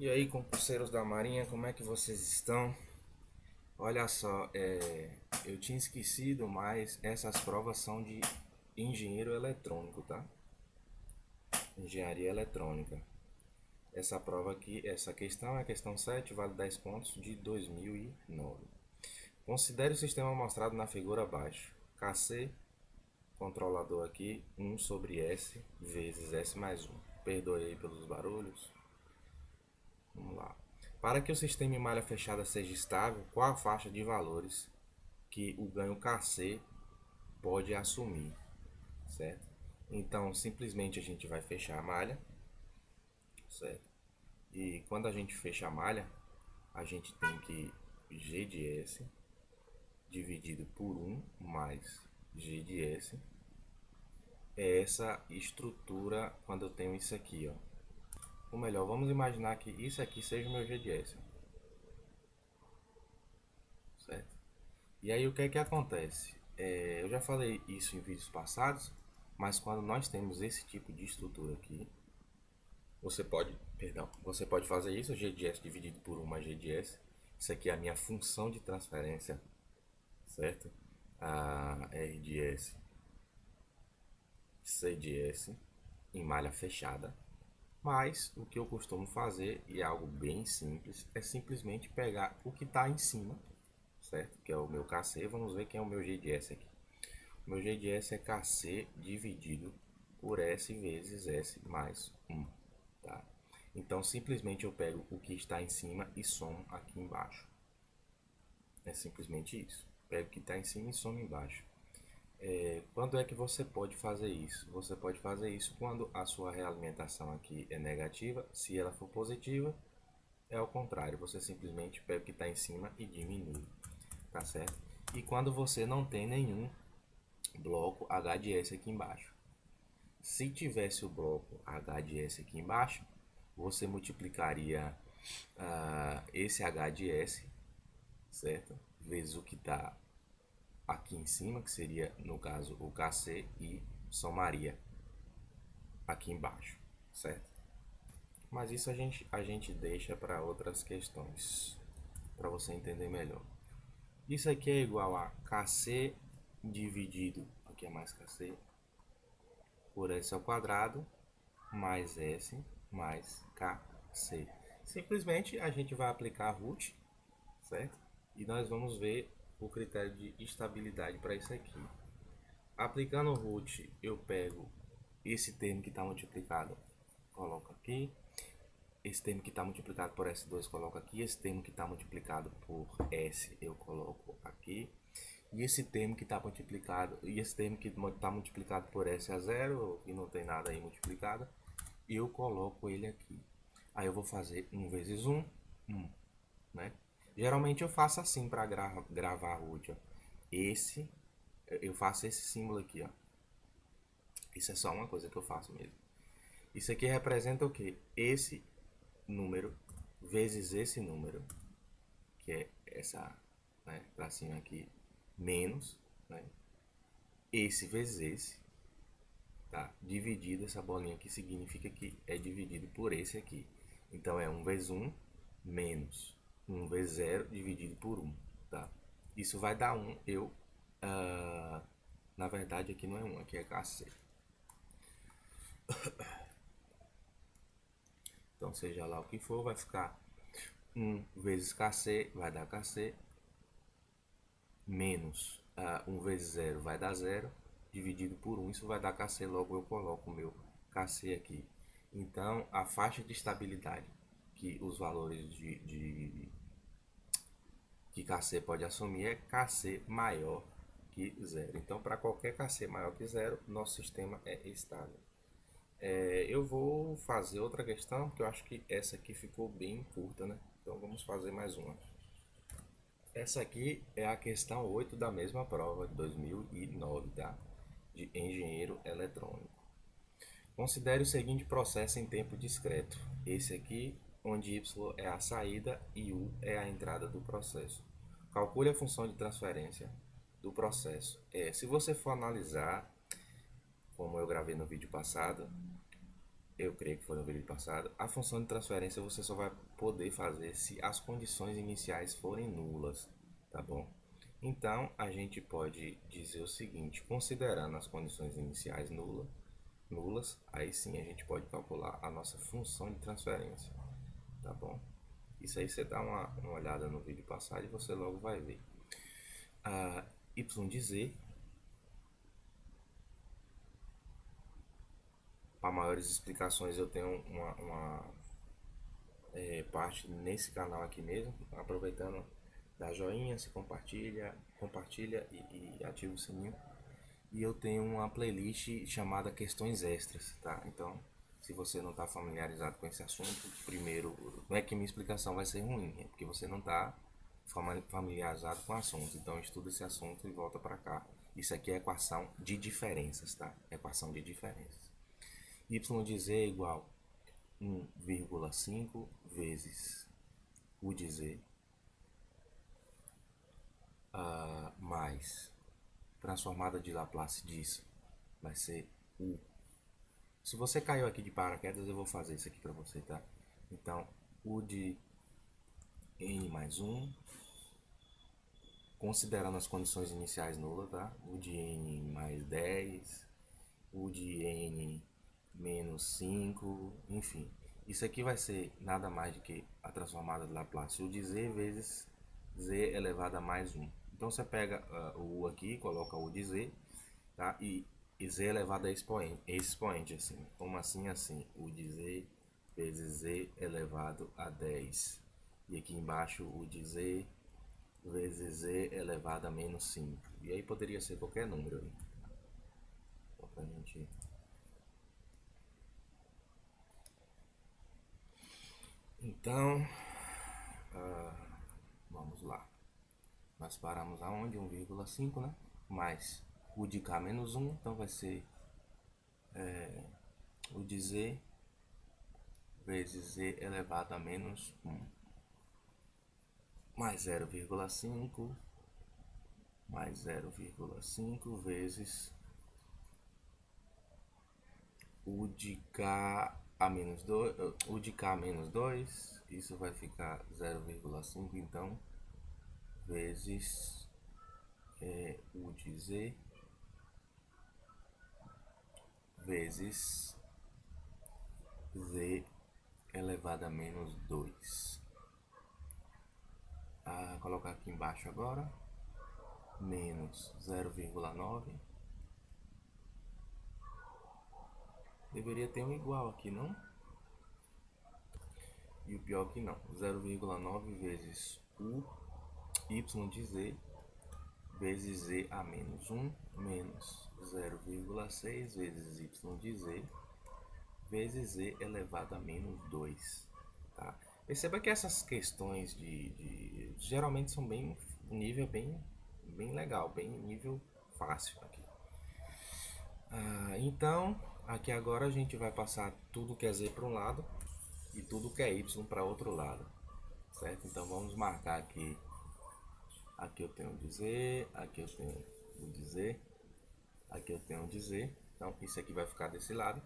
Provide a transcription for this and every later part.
E aí, concurseiros da Marinha, como é que vocês estão? Olha só, eu tinha esquecido, mas essas provas são de engenheiro eletrônico, tá? Engenharia eletrônica. Essa prova aqui, essa questão é a questão 7, vale 10 pontos de 2009. Considere o sistema mostrado na figura abaixo. KC, controlador aqui, 1 sobre S vezes S mais 1. Perdoe aí pelos barulhos. Vamos lá. Para que o sistema em malha fechada seja estável, qual a faixa de valores que o ganho KC pode assumir, certo? Então, simplesmente a gente vai fechar a malha, certo? E quando a gente fecha a malha, a gente tem que G de S dividido por 1 mais G de S é essa estrutura quando eu tenho isso aqui, ó. Ou melhor, vamos imaginar que isso aqui seja o meu G de S, certo? E aí o que é que acontece? Eu já falei isso em vídeos passados, mas quando nós temos esse tipo de estrutura aqui, você pode fazer isso, G de S dividido por 1 mais G de S. Isso aqui é a minha função de transferência, certo? A R de S, C de S em malha fechada. Mas o que eu costumo fazer, e é algo bem simples, é simplesmente pegar o que está em cima, certo? Que é o meu KC. Vamos ver quem é o meu G de S aqui. O meu G de S é KC dividido por S vezes S mais 1, tá? Então, simplesmente eu pego o que está em cima e somo aqui embaixo. É simplesmente isso. Pego o que está em cima e somo embaixo. Quando é que você pode fazer isso? Você pode fazer isso quando a sua realimentação aqui é negativa. Se ela for positiva, é ao contrário. Você simplesmente pega o que está em cima e diminui, tá certo? E quando você não tem nenhum bloco H de S aqui embaixo. Se tivesse o bloco H de S aqui embaixo, você multiplicaria esse H de S, certo? Vezes o que está aqui em cima, que seria, no caso, o KC, e somaria aqui embaixo, certo? Mas isso a gente deixa para outras questões, para você entender melhor. Isso aqui é igual a KC dividido, aqui é mais KC, por S ao quadrado, mais S mais KC. Simplesmente a gente vai aplicar root, certo? E nós vamos ver o critério de estabilidade para isso aqui. Aplicando o root, eu pego esse termo que está multiplicado, coloco aqui. Esse termo que está multiplicado por S2, coloco aqui. Esse termo que está multiplicado por S, eu coloco aqui. E esse termo que está multiplicado, e esse termo que está multiplicado por S a zero, e não tem nada aí multiplicado, eu coloco ele aqui. Aí eu vou fazer 1 vezes 1, 1, né? Geralmente eu faço assim para gravar a root, ó. Eu faço esse símbolo aqui, ó. Isso é só uma coisa que eu faço mesmo. Isso aqui representa o que? Esse número vezes esse número, que é essa, né, pra cima aqui, menos, né, esse vezes esse, tá? Dividido, essa bolinha aqui significa que é dividido por esse aqui. Então é 1 vezes 1 menos 1 vezes 0 dividido por 1, tá? Isso vai dar 1, na verdade aqui não é 1, aqui é KC. Então seja lá o que for, vai ficar 1 vezes KC, vai dar KC, menos 1 vezes 0 vai dar 0, dividido por 1, isso vai dar KC, logo eu coloco o meu KC aqui. Então, a faixa de estabilidade que os valores que KC pode assumir é KC maior que 0. Então, para qualquer KC maior que 0, nosso sistema é estável. Eu vou fazer outra questão, porque eu acho que essa aqui ficou bem curta, né? Então, vamos fazer mais uma. Essa aqui é a questão 8 da mesma prova de 2009, tá? De engenheiro eletrônico. Considere o seguinte processo em tempo discreto. Esse aqui, onde y é a saída e u é a entrada do processo. Calcule a função de transferência do processo. Se você for analisar, como eu gravei no vídeo passado, eu creio que foi no vídeo passado, a função de transferência você só vai poder fazer se as condições iniciais forem nulas, tá bom? Então, a gente pode dizer o seguinte, considerando as condições iniciais nulas, aí sim a gente pode calcular a nossa função de transferência, tá bom? Isso aí você dá uma olhada no vídeo passado e você logo vai ver. A y de z, para maiores explicações eu tenho uma parte nesse canal aqui mesmo, aproveitando, dá joinha, se compartilha e ativa o sininho. E eu tenho uma playlist chamada Questões Extras, tá? Então, se você não está familiarizado com esse assunto, primeiro, não é que minha explicação vai ser ruim, é porque você não está familiarizado com o assunto. Então, estuda esse assunto e volta para cá. Isso aqui é equação de diferenças, tá? Equação de diferenças. Y de z é igual 1,5 vezes u de z mais transformada de Laplace disso vai ser u. Se você caiu aqui de paraquedas, eu vou fazer isso aqui para você, tá? Então, u de n mais 1, considerando as condições iniciais nulas, tá? U de n mais 10, u de n menos 5, enfim. Isso aqui vai ser nada mais do que a transformada de Laplace u de z vezes z elevado a mais 1. Então você pega o u aqui, coloca o u de z, tá? E z elevado a expoente assim. Como assim? Assim, u de z vezes z elevado a 10. E aqui embaixo u de z vezes z elevado a menos 5. E aí poderia ser qualquer número aí. Só pra gente... Então, vamos lá. Nós paramos aonde? 1,5, né? Mais u de k menos 1, então vai ser u de z vezes z elevado a menos 1. Mais 0,5 mais 0,5 vezes u de k a menos 2, u de k menos 2, isso vai ficar 0,5 então, vezes u de z vezes z elevado a menos 2. Colocar aqui embaixo agora, menos 0,9. Deveria ter um igual aqui, não? E o pior que não, 0,9 vezes u y de z vezes z a menos 1 menos 0,6 vezes y de z vezes z elevado a menos 2. Tá? Perceba que essas questões geralmente são bem nível bem legal, bem nível fácil aqui. Então, aqui agora a gente vai passar tudo que é z para um lado e tudo que é y para outro lado, certo? Então vamos marcar aqui. Aqui eu tenho dizer, aqui eu tenho o dizer, aqui eu tenho dizer. Então isso aqui vai ficar desse lado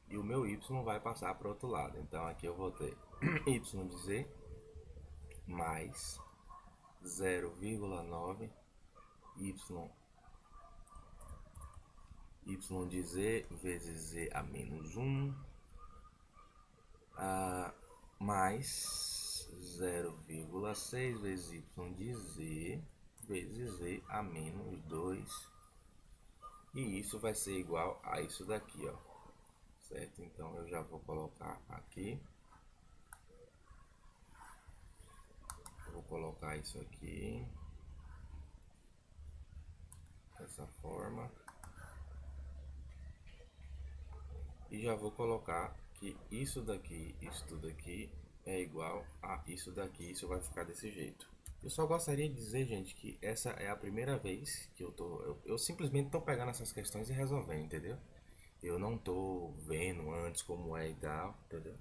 e o meu y vai passar para o outro lado. Então aqui eu vou ter y dizer mais 0,9 y dizer vezes z a menos 1 mais 0,6 vezes y de z vezes z a menos 2. E isso vai ser igual a isso daqui, ó. Certo? Então eu já vou colocar aqui. Vou colocar isso aqui. Dessa forma. E já vou colocar que isso daqui, isso tudo aqui é igual a isso daqui. Isso vai ficar desse jeito. Eu só gostaria de dizer, gente, que essa é a primeira vez que eu simplesmente tô pegando essas questões e resolvendo, entendeu? Eu não tô vendo antes como é e tal, entendeu?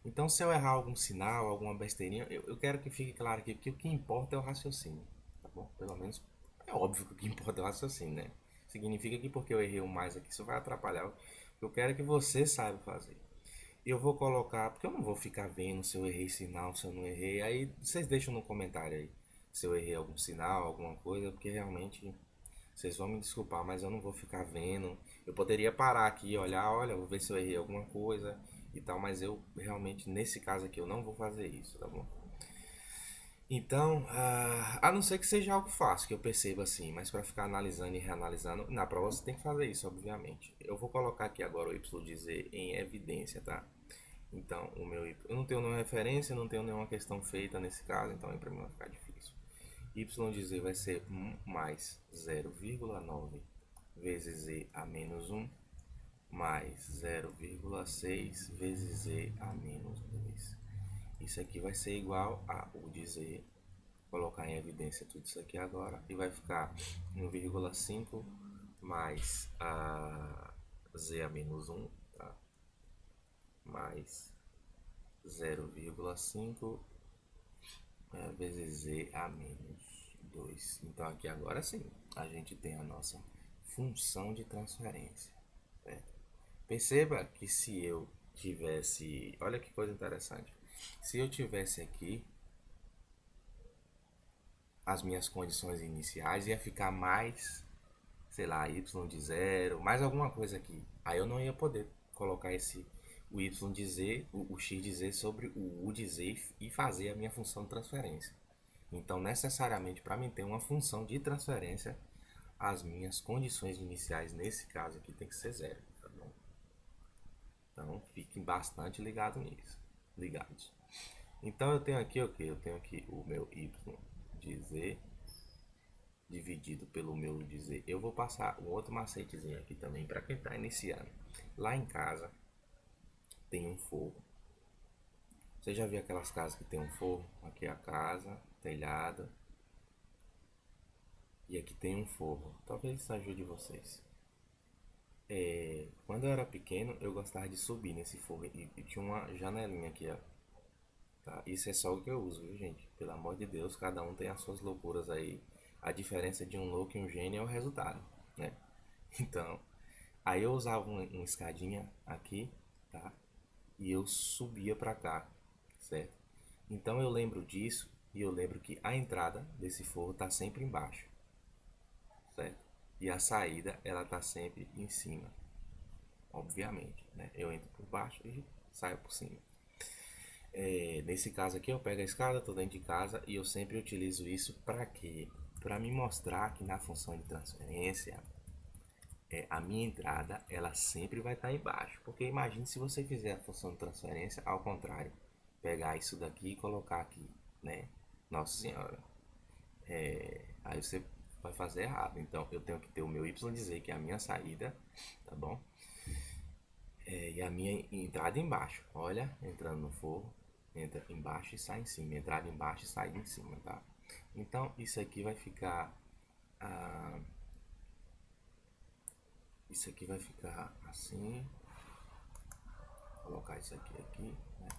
Então, se eu errar algum sinal, alguma besteirinha, eu quero que fique claro aqui que o que importa é o raciocínio, tá bom? Pelo menos é óbvio que o que importa é o raciocínio, né? Significa que porque eu errei um mais aqui, isso vai atrapalhar Eu quero que você saiba fazer. Eu vou colocar, porque eu não vou ficar vendo se eu errei sinal, se eu não errei. Aí vocês deixam no comentário aí se eu errei algum sinal, alguma coisa, porque realmente vocês vão me desculpar, mas eu não vou ficar vendo. Eu poderia parar aqui e olhar, olha, vou ver se eu errei alguma coisa e tal, mas eu realmente, nesse caso aqui, eu não vou fazer isso, tá bom? Então, a não ser que seja algo fácil, que eu perceba assim, mas para ficar analisando e reanalisando, na prova você tem que fazer isso, obviamente. Eu vou colocar aqui agora o y de z em evidência, tá? Então, o meu y, eu não tenho nenhuma referência, não tenho nenhuma questão feita nesse caso, então para mim vai ficar difícil. Y de z vai ser 1 mais 0,9 vezes z a menos 1 mais 0,6 vezes z a menos 2. Isso aqui vai ser igual a u de z. Vou colocar em evidência tudo isso aqui agora e vai ficar 1,5 mais a z a menos 1, tá? Mais 0,5 vezes z a menos 2. Então aqui agora sim, a gente tem a nossa função de transferência, certo? Perceba que se eu tivesse, olha que coisa interessante, se eu tivesse aqui as minhas condições iniciais, ia ficar mais, sei lá, y de zero, mais alguma coisa aqui. Aí eu não ia poder colocar o y de z, o x de z sobre o u de z e fazer a minha função de transferência. Então, necessariamente, para mim ter uma função de transferência, as minhas condições iniciais, nesse caso aqui, tem que ser zero, tá bom? Então, fiquem bastante ligados nisso. Ligados. Então, eu tenho aqui o que? Eu tenho aqui o meu y de z dividido pelo meu de z. Eu vou passar um outro macetezinho aqui também para quem está iniciando. Lá em casa tem um forro. Você já viu aquelas casas que tem um forro? Aqui é a casa, telhado. E aqui tem um forro. Talvez isso ajude vocês. Quando eu era pequeno, eu gostava de subir nesse forro e tinha uma janelinha aqui, ó. Tá? Isso é só o que eu uso, viu, gente? Pelo amor de Deus, cada um tem as suas loucuras aí. A diferença de um louco e um gênio é o resultado, né? Então, aí eu usava uma escadinha aqui, tá? E eu subia pra cá, certo? Então eu lembro disso e eu lembro que a entrada desse forro tá sempre embaixo, certo? E a saída, ela tá sempre em cima, obviamente, né? Eu entro por baixo e saio por cima. Nesse caso aqui, eu pego a escada, tô dentro de casa e eu sempre utilizo isso para quê? Para me mostrar que na função de transferência, a minha entrada ela sempre vai estar embaixo. Porque imagine se você fizer a função de transferência ao contrário, pegar isso daqui e colocar aqui, né? Nossa Senhora, aí você vai fazer errado. Então eu tenho que ter o meu y dizer que é a minha saída, tá bom? E a minha entrada embaixo. Olha, entrando no forro, entra embaixo e sai em cima. Entrada embaixo e sai em cima, tá? Então isso aqui vai ficar. Ah, isso aqui vai ficar assim. Vou colocar isso aqui, né?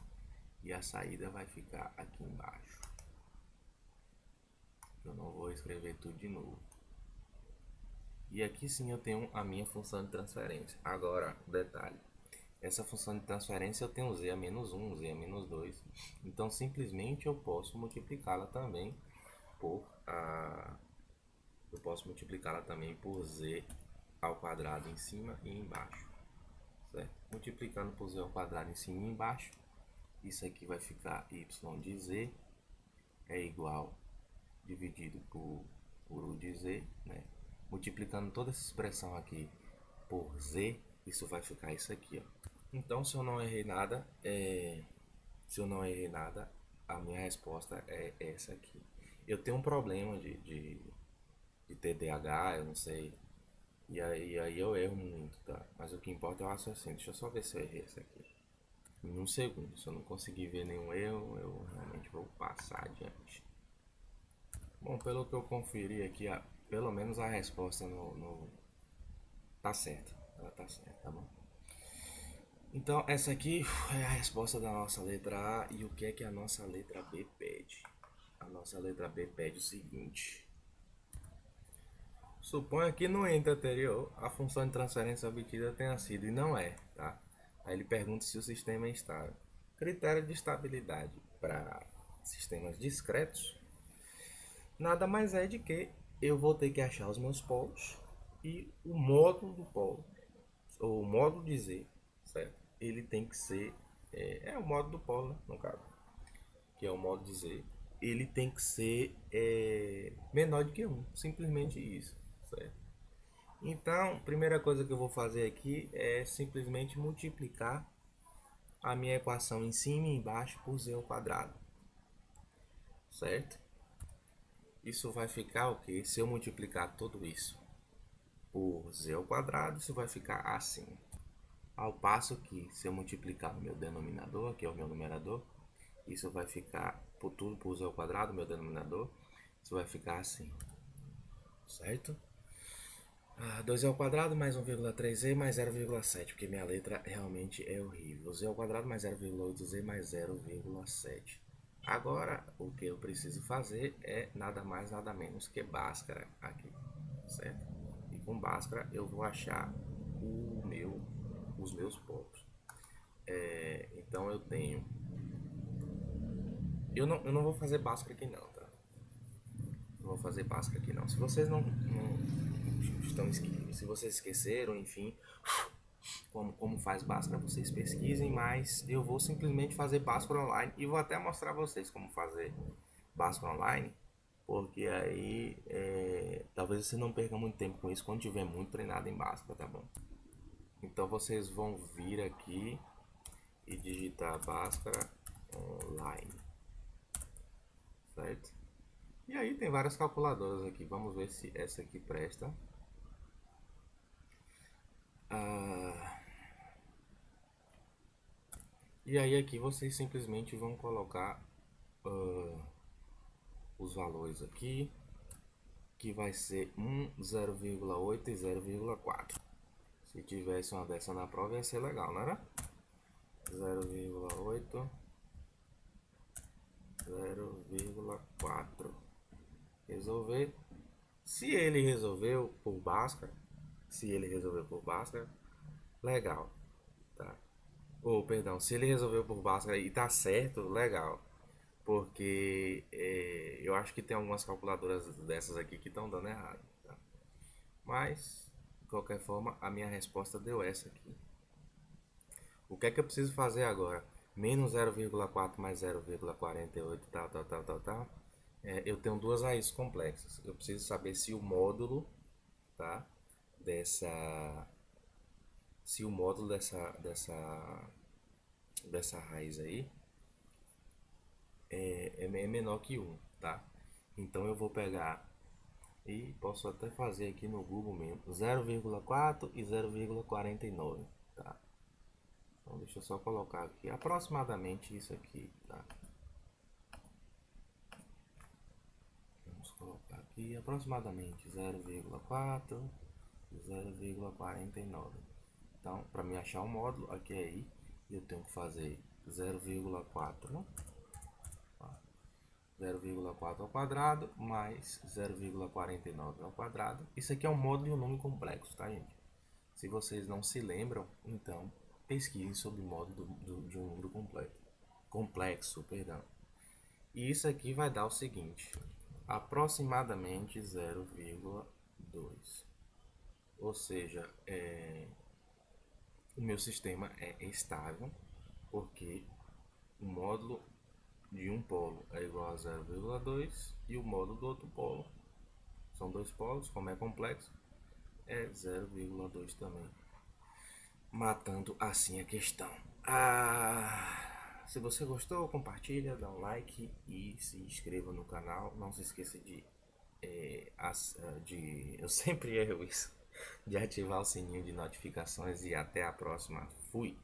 E a saída vai ficar aqui embaixo. Eu não vou escrever tudo de novo. E aqui sim eu tenho a minha função de transferência. Agora, detalhe. Essa função de transferência eu tenho z a menos 1, z a menos 2. Então, simplesmente eu posso multiplicá-la também por eu posso multiplicá-la também por z ao quadrado em cima e embaixo, certo? Multiplicando por z ao quadrado em cima e embaixo, isso aqui vai ficar y de z é igual dividido por u de z, né? Multiplicando toda essa expressão aqui por z, isso vai ficar isso aqui, ó. Então, se eu não errei nada, a minha resposta é essa aqui. Eu tenho um problema de TDAH, eu não sei. E aí eu erro muito, tá? Mas o que importa é o raciocínio. Deixa eu só ver se eu errei essa aqui. Em um segundo. Se eu não conseguir ver nenhum erro, eu realmente vou passar adiante. Bom, pelo que eu conferi aqui, pelo menos a resposta tá certa. Ela tá certa, tá bom? Então, essa aqui é a resposta da nossa letra A. E o que é que a nossa letra B pede? A nossa letra B pede o seguinte: Suponha que no ente anterior a função de transferência obtida tenha sido e não é, tá? Aí ele pergunta se o sistema é estável. Critério de estabilidade para sistemas discretos nada mais é de que eu vou ter que achar os meus polos e o módulo do polo, ou o módulo de Z, certo? Ele tem que ser, o módulo do polo, né, no caso, que é o módulo de Z, ele tem que ser menor do que um, simplesmente isso, certo? Então, primeira coisa que eu vou fazer aqui é simplesmente multiplicar a minha equação em cima e embaixo por z ao quadrado, certo? Isso vai ficar o que? Se eu multiplicar tudo isso por z ao quadrado, isso vai ficar assim. Ao passo que, se eu multiplicar o meu denominador, que é o meu numerador, isso vai ficar por tudo por z ao quadrado, meu denominador, isso vai ficar assim, certo? 2z ao quadrado mais 1,3z mais 0,7, porque minha letra realmente é horrível. Z ao quadrado mais 0,8z mais 0,7. Agora, o que eu preciso fazer é nada mais, nada menos que Bhaskara aqui, certo? E com Bhaskara eu vou achar os meus polos. Então eu tenho... Eu não vou fazer Bhaskara aqui não, tá? Não vou fazer Bhaskara aqui não. Se vocês não estão... Se vocês esqueceram, enfim... Como faz Bhaskara, vocês pesquisem, mas eu vou simplesmente fazer Bhaskara online e vou até mostrar a vocês como fazer Bhaskara online, porque aí talvez você não perca muito tempo com isso quando tiver muito treinado em Bhaskara, tá bom? Então vocês vão vir aqui e digitar Bhaskara online, certo? E aí tem várias calculadoras aqui, vamos ver se essa aqui presta. E aí aqui vocês simplesmente vão colocar os valores aqui, que vai ser 1, 0,8 e 0,4. Se tivesse uma dessa na prova ia ser legal, não era? 0,8, 0,4. Resolver. Se ele resolveu por Bhaskara, legal, tá? Ou, perdão, se ele resolveu por Bhaskara e tá certo, legal. Porque eu acho que tem algumas calculadoras dessas aqui que estão dando errado, tá? Mas, de qualquer forma, a minha resposta deu essa aqui. O que é que eu preciso fazer agora? Menos 0,4 mais 0,48, tal, tal, tal, tal, tal. Eu tenho duas raízes complexas. Eu preciso saber se o módulo, tá? Se o módulo dessa raiz aí é menor que 1, tá? Então eu vou pegar e posso até fazer aqui no Google mesmo, 0,4 e 0,49, tá? Então deixa eu só colocar aqui aproximadamente isso aqui, tá? Vamos colocar aqui aproximadamente 0,4 e 0,49. Então, para me achar um módulo, aqui aí, eu tenho que fazer 0,4 ao quadrado mais 0,49 ao quadrado. Isso aqui é um módulo e um número complexo, tá, gente? Se vocês não se lembram, então pesquisem sobre o módulo de um número complexo, perdão. E isso aqui vai dar o seguinte, aproximadamente 0,2. Ou seja, o meu sistema é estável, porque o módulo de um polo é igual a 0,2 e o módulo do outro polo, são dois polos, como é complexo, é 0,2 também. Matando assim a questão. Se você gostou, compartilha, dá um like e se inscreva no canal. Não se esqueça eu sempre erro isso, de ativar o sininho de notificações e até a próxima. Fui!